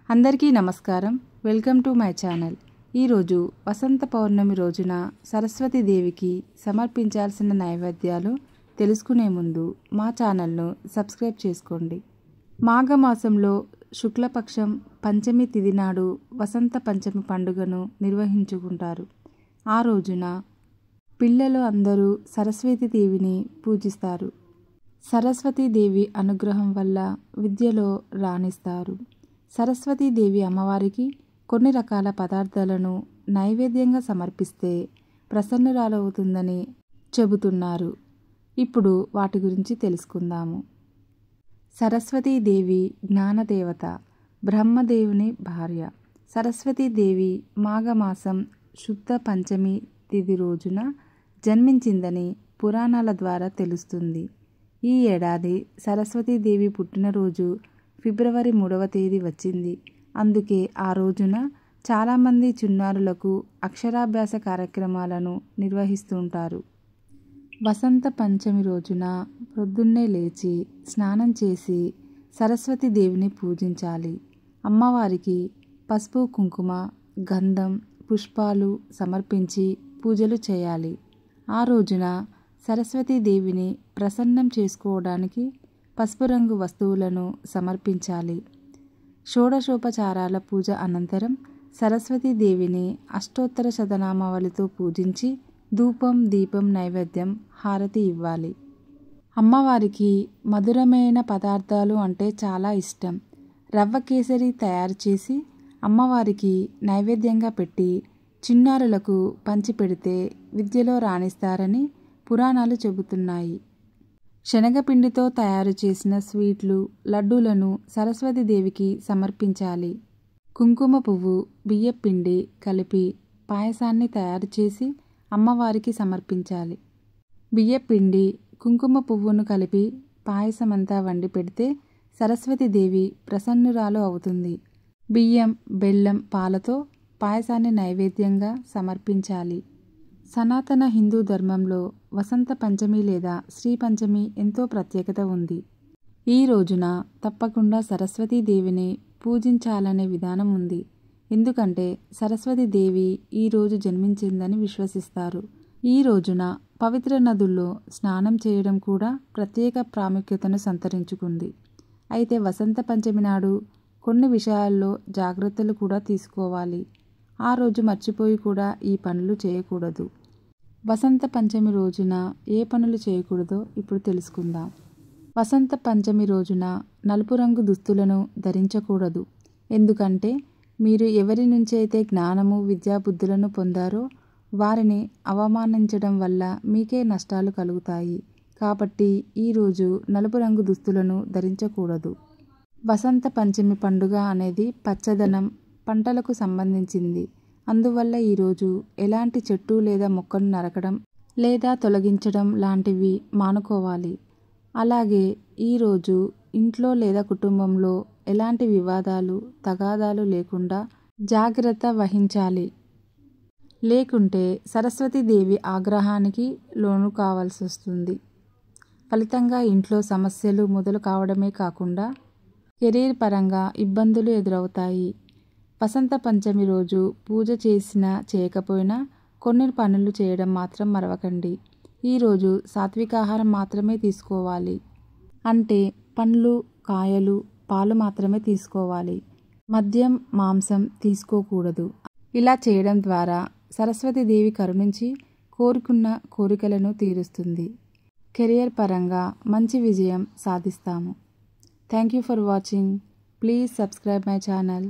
అందరికీ నమస్కారం. Welcome to my channel. ఈరోజు వసంత పౌర్ణమి రోజున సరస్వతి దేవికి సమర్పించాల్సిన నైవేద్యాలు తెలుసుకునే ముందు మా ఛానల్ను సబ్స్క్రైబ్ చేసుకోండి. మాఘమాసంలో శుక్లపక్షం పంచమి తిథి నాడు వసంత పంచమి పండుగను నిర్వహించుకుంటారు. ఆ రోజున పిల్లలు అందరూ సరస్వతి దేవిని పూజిస్తారు. సరస్వతి దేవి అనుగ్రహం వల్ల విద్యలో రాణిస్తారు. సరస్వతీదేవి అమ్మవారికి కొన్ని రకాల పదార్థాలను నైవేద్యంగా సమర్పిస్తే ప్రసన్నురాలవుతుందని చెబుతున్నారు. ఇప్పుడు వాటి గురించి తెలుసుకుందాము. సరస్వతీదేవి జ్ఞానదేవత, బ్రహ్మదేవుని భార్య. సరస్వతీదేవి మాఘమాసం శుద్ధ పంచమి తిథి రోజున జన్మించిందని పురాణాల ద్వారా తెలుస్తుంది. ఈ ఏడాది సరస్వతీదేవి పుట్టినరోజు ఫిబ్రవరి 3వ తేదీ వచ్చింది. అందుకే ఆ రోజున చాలామంది చిన్నారులకు అక్షరాభ్యాస కార్యక్రమాలను నిర్వహిస్తుంటారు. వసంత పంచమి రోజున ప్రొద్దున్నే లేచి స్నానం చేసి సరస్వతి దేవిని పూజించాలి. అమ్మవారికి పసుపు, కుంకుమ, గంధం, పుష్పాలు సమర్పించి పూజలు చేయాలి. ఆ రోజున సరస్వతీ దేవిని ప్రసన్నం చేసుకోవడానికి పసుపు రంగు వస్తువులను సమర్పించాలి. షోడశోపచారాల పూజ అనంతరం సరస్వతీ దేవిని అష్టోత్తర శతనామావళితో పూజించి ధూపం, దీపం, నైవేద్యం, హారతి ఇవ్వాలి. అమ్మవారికి మధురమైన పదార్థాలు అంటే చాలా ఇష్టం. రవ్వ కేసరి తయారు చేసి అమ్మవారికి నైవేద్యంగా పెట్టి చిన్నారులకు పంచిపెడితే విద్యలో రాణిస్తారని పురాణాలు చెబుతున్నాయి. శనగపిండితో తయారు చేసిన స్వీట్లు, లడ్డూలను సరస్వతి దేవికి సమర్పించాలి. కుంకుమ పువ్వు, బియ్యపిండి కలిపి పాయసాన్ని తయారు చేసి అమ్మవారికి సమర్పించాలి. బియ్యపిండి, కుంకుమ పువ్వును కలిపి పాయసమంతా వండి పెడితే సరస్వతి దేవి ప్రసన్నురాలు అవుతుంది. బియ్యం, బెల్లం, పాలతో పాయసాన్ని నైవేద్యంగా సమర్పించాలి. సనాతన హిందూ ధర్మంలో వసంత పంచమి లేదా శ్రీ పంచమి ఎంతో ప్రత్యేకత ఉంది. ఈ రోజున తప్పకుండా సరస్వతీ దేవిని పూజించాలనే విధానం ఉంది. ఎందుకంటే సరస్వతి దేవి ఈ రోజు జన్మించిందని విశ్వసిస్తారు. ఈ రోజున పవిత్ర నదుల్లో స్నానం చేయడం కూడా ప్రత్యేక ప్రాముఖ్యతను సంతరించుకుంది. అయితే వసంత పంచమి నాడు కొన్ని విషయాల్లో జాగ్రత్తలు కూడా తీసుకోవాలి. ఆ రోజు మర్చిపోయి కూడా ఈ పనులు చేయకూడదు. వసంత పంచమి రోజున ఏ పనులు చేయకూడదో ఇప్పుడు తెలుసుకుందాం. వసంత పంచమి రోజున నలుపు రంగు దుస్తులను ధరించకూడదు. ఎందుకంటే మీరు ఎవరి నుంచి అయితే జ్ఞానము, విద్యాబుద్ధులను పొందారో వారిని అవమానించడం వల్ల మీకే నష్టాలు కలుగుతాయి. కాబట్టి ఈరోజు నలుపు రంగు దుస్తులను ధరించకూడదు. వసంత పంచమి పండుగ అనేది పచ్చదనం, పంటలకు సంబంధించింది. అందువల్ల ఈరోజు ఎలాంటి చెట్టు లేదా మొక్కను నరకడం లేదా తొలగించడం లాంటివి మానుకోవాలి. అలాగే ఈరోజు ఇంట్లో లేదా కుటుంబంలో ఎలాంటి వివాదాలు, తగాదాలు లేకుండా జాగ్రత్త వహించాలి. లేకుంటే సరస్వతీ దేవి ఆగ్రహానికి లోను కావాల్సి వస్తుంది. ఫలితంగా ఇంట్లో సమస్యలు మొదలు కావడమే కాకుండా కెరీర్ పరంగా ఇబ్బందులు ఎదురవుతాయి. వసంత పంచమి రోజు పూజ చేసినా చేయకపోయినా కొన్ని పనులు చేయడం మాత్రం మరవకండి. ఈరోజు సాత్వికాహారం మాత్రమే తీసుకోవాలి. అంటే పండ్లు, కాయలు, పాలు మాత్రమే తీసుకోవాలి. మద్యం, మాంసం తీసుకోకూడదు. ఇలా చేయడం ద్వారా సరస్వతి దేవి కరుణించి కోరుకున్న కోరికలను తీరుస్తుంది. కెరియర్ పరంగా మంచి విజయం సాధిస్తాము. Thank you for watching. Please subscribe my channel.